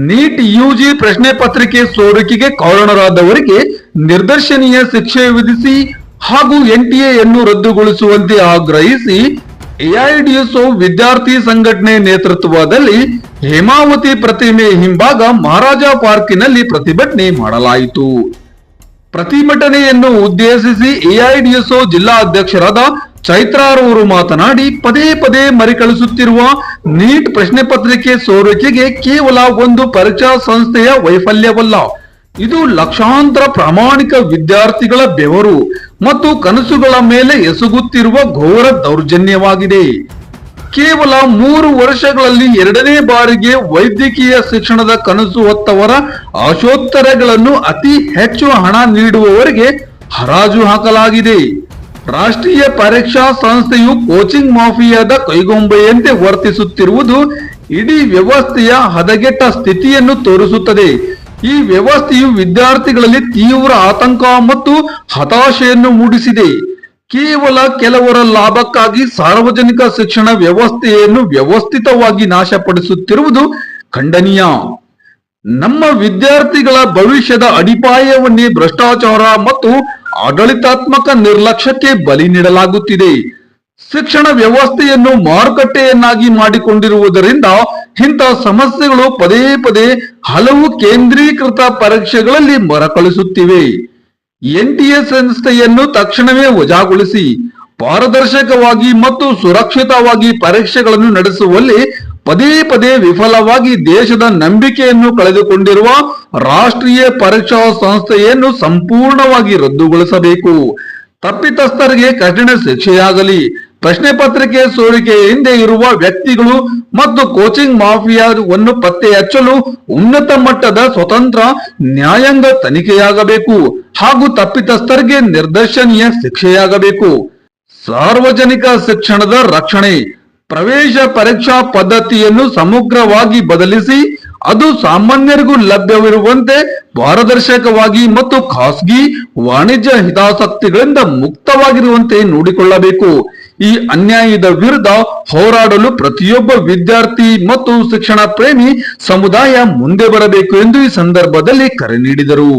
NEET UG ಪ್ರಶ್ನೆ ಪತ್ರಿಕೆ ಸೋರಿಕೆಗೆ ಕಾರಣರಾದವರಿಗೆ ನಿರ್ದರ್ಶನೀಯ ಶಿಕ್ಷೆ ವಿಧಿಸಿ ಹಾಗೂ ಎನ್ಟಿಎಯನ್ನು ರದ್ದುಗೊಳಿಸುವಂತೆ ಆಗ್ರಹಿಸಿ ಎಐಡಿಎಸ್ಒ ವಿದ್ಯಾರ್ಥಿ ಸಂಘಟನೆ ನೇತೃತ್ವದಲ್ಲಿ ಹೇಮಾವತಿ ಪ್ರತಿಮೆ ಹಿಂಭಾಗ ಮಹಾರಾಜ ಪಾರ್ಕಿನಲ್ಲಿ ಪ್ರತಿಭಟನೆ ಮಾಡಲಾಯಿತು. ಪ್ರತಿಭಟನೆಯನ್ನು ಉದ್ದೇಶಿಸಿ ಎಐಡಿಎಸ್ಒ ಜಿಲ್ಲಾ ಅಧ್ಯಕ್ಷರಾದ ಚೈತ್ರಾರವರು ಮಾತನಾಡಿ, ಪದೇ ಪದೇ ಮರುಕಳಿಸುತ್ತಿರುವ ನೀಟ್ ಪ್ರಶ್ನೆ ಪತ್ರಿಕೆ ಸೋರಿಕೆಗೆ ಕೇವಲ ಒಂದು ಪರೀಕ್ಷಾ ಸಂಸ್ಥೆಯ ವೈಫಲ್ಯವಲ್ಲ, ಇದು ಲಕ್ಷಾಂತರ ಪ್ರಾಮಾಣಿಕ ವಿದ್ಯಾರ್ಥಿಗಳ ಬೆವರು ಮತ್ತು ಕನಸುಗಳ ಮೇಲೆ ಎಸಗುತ್ತಿರುವ ಘೋರ ದೌರ್ಜನ್ಯವಾಗಿದೆ. ಕೇವಲ 3 ವರ್ಷಗಳಲ್ಲಿ 2ನೇ ಬಾರಿಗೆ ವೈದ್ಯಕೀಯ ಶಿಕ್ಷಣದ ಕನಸು ಹೊತ್ತವರ ಆಶೋತ್ತರಗಳನ್ನು ಅತಿ ಹೆಚ್ಚು ಹಣ ನೀಡುವವರಿಗೆ ಹರಾಜು ಹಾಕಲಾಗಿದೆ. ರಾಷ್ಟ್ರೀಯ ಪರೀಕ್ಷಾ ಸಂಸ್ಥೆಯು ಕೋಚಿಂಗ್ ಮಾಫಿಯಾದ ಕೈಗೊಂಬೆಯಂತೆ ವರ್ತಿಸುತ್ತಿರುವುದು ಇಡೀ ವ್ಯವಸ್ಥೆಯ ಹದಗೆಟ್ಟ ಸ್ಥಿತಿಯನ್ನು ತೋರಿಸುತ್ತದೆ. ಈ ವ್ಯವಸ್ಥೆಯು ವಿದ್ಯಾರ್ಥಿಗಳಲ್ಲಿ ತೀವ್ರ ಆತಂಕ ಮತ್ತು ಹತಾಶೆಯನ್ನು ಮೂಡಿಸಿದೆ. ಕೇವಲ ಕೆಲವರ ಲಾಭಕ್ಕಾಗಿ ಸಾರ್ವಜನಿಕ ಶಿಕ್ಷಣ ವ್ಯವಸ್ಥೆಯನ್ನು ವ್ಯವಸ್ಥಿತವಾಗಿ ನಾಶಪಡಿಸುತ್ತಿರುವುದು ಖಂಡನೀಯ. ನಮ್ಮ ವಿದ್ಯಾರ್ಥಿಗಳ ಭವಿಷ್ಯದ ಅಡಿಪಾಯವನ್ನೇ ಭ್ರಷ್ಟಾಚಾರ ಮತ್ತು ಆಡಳಿತಾತ್ಮಕ ನಿರ್ಲಕ್ಷ್ಯಕ್ಕೆ ಬಲಿ ನೀಡಲಾಗುತ್ತಿದೆ. ಶಿಕ್ಷಣ ವ್ಯವಸ್ಥೆಯನ್ನು ಮಾರುಕಟ್ಟೆಯನ್ನಾಗಿ ಮಾಡಿಕೊಂಡಿರುವುದರಿಂದ ಇಂಥ ಸಮಸ್ಯೆಗಳು ಪದೇ ಪದೇ ಹಲವು ಕೇಂದ್ರೀಕೃತ ಪರೀಕ್ಷೆಗಳಲ್ಲಿ ಮರುಕಳಿಸುತ್ತಿವೆ. ಎನ್ಟಿಎ ಸಂಸ್ಥೆಯನ್ನು ತಕ್ಷಣವೇ ವಜಾಗೊಳಿಸಿ ಪಾರದರ್ಶಕವಾಗಿ ಮತ್ತು ಸುರಕ್ಷಿತವಾಗಿ ಪರೀಕ್ಷೆಗಳನ್ನು ನಡೆಸುವಲ್ಲಿ ಪದೇ ಪದೇ ವಿಫಲವಾಗಿ ದೇಶದ ನಂಬಿಕೆಯನ್ನು ಕಳೆದುಕೊಂಡಿರುವ ರಾಷ್ಟ್ರೀಯ ಪರೀಕ್ಷಾ ಸಂಸ್ಥೆಯನ್ನು ಸಂಪೂರ್ಣವಾಗಿ ರದ್ದುಗೊಳಿಸಬೇಕು. ತಪ್ಪಿತಸ್ಥರಿಗೆ ಕಠಿಣ ಶಿಕ್ಷೆಯಾಗಲಿ. ಪ್ರಶ್ನೆ ಪತ್ರಿಕೆ ಸೋರಿಕೆ ಹಿಂದೆ ಇರುವ ವ್ಯಕ್ತಿಗಳು ಮತ್ತು ಕೋಚಿಂಗ್ ಮಾಫಿಯಾವನ್ನು ಪತ್ತೆ ಹಚ್ಚಲು ಉನ್ನತ ಮಟ್ಟದ ಸ್ವತಂತ್ರ ನ್ಯಾಯಾಂಗ ತನಿಖೆಯಾಗಬೇಕು ಹಾಗೂ ತಪ್ಪಿತಸ್ಥರಿಗೆ ನಿರ್ದರ್ಶನೀಯ ಶಿಕ್ಷೆಯಾಗಬೇಕು. ಸಾರ್ವಜನಿಕ ಶಿಕ್ಷಣದ ರಕ್ಷಣೆ. ಪ್ರವೇಶ ಪರೀಕ್ಷಾ ಪದ್ಧತಿಯನ್ನು ಸಮಗ್ರವಾಗಿ ಬದಲಿಸಿ ಅದು ಸಾಮಾನ್ಯರಿಗೂ ಲಭ್ಯವಿರುವಂತೆ ಪಾರದರ್ಶಕವಾಗಿ ಮತ್ತು ಖಾಸಗಿ ವಾಣಿಜ್ಯ ಹಿತಾಸಕ್ತಿಗಳಿಂದ ಮುಕ್ತವಾಗಿರುವಂತೆ ನೋಡಿಕೊಳ್ಳಬೇಕು. ಈ ಅನ್ಯಾಯದ ವಿರುದ್ಧ ಹೋರಾಡಲು ಪ್ರತಿಯೊಬ್ಬ ವಿದ್ಯಾರ್ಥಿ ಮತ್ತು ಶಿಕ್ಷಣ ಪ್ರೇಮಿ ಸಮುದಾಯ ಮುಂದೆ ಬರಬೇಕು ಎಂದು ಈ ಸಂದರ್ಭದಲ್ಲಿ ಕರೆ ನೀಡಿದರು.